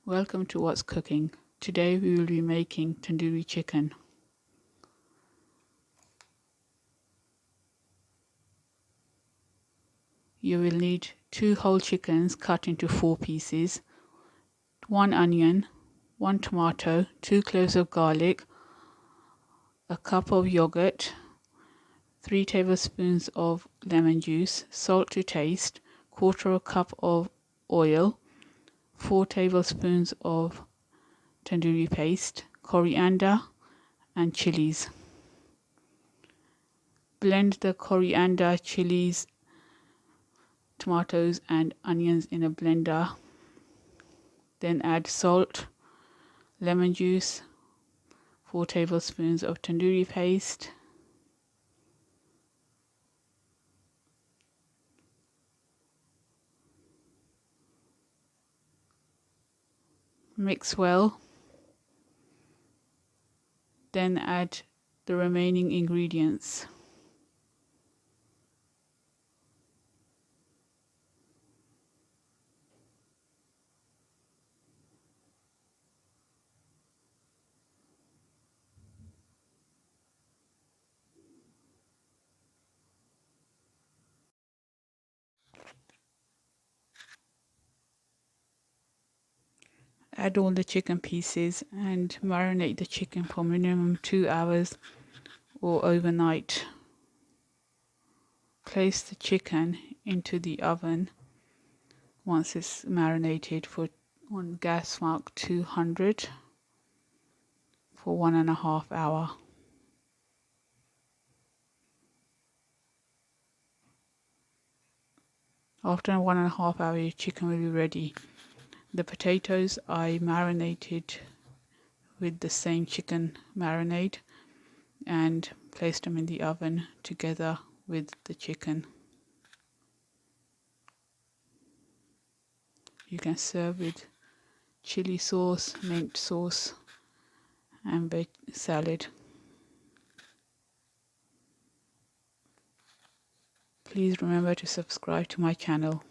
Welcome to What's Cooking. Today we will be making tandoori chicken. You will need 2 whole chickens cut into 4 pieces, 1 onion, 1 tomato, 2 cloves of garlic, a cup of yogurt, 3 tablespoons of lemon juice, salt to taste, quarter cup of oil, 4 tablespoons of tandoori paste, coriander and chilies. Blend the coriander, chilies, tomatoes and onions in a blender. Then add salt, lemon juice, 4 tablespoons of tandoori paste, mix well, then add the remaining ingredients. Add all the chicken pieces and marinate the chicken for minimum 2 hours or overnight. Place the chicken into the oven once it's marinated on gas mark 200 for 1.5 hours. After 1.5 hours, your chicken will be ready. The potatoes I marinated with the same chicken marinade and placed them in the oven together with the chicken. You can serve with chili sauce, mint sauce and salad. Please remember to subscribe to my channel.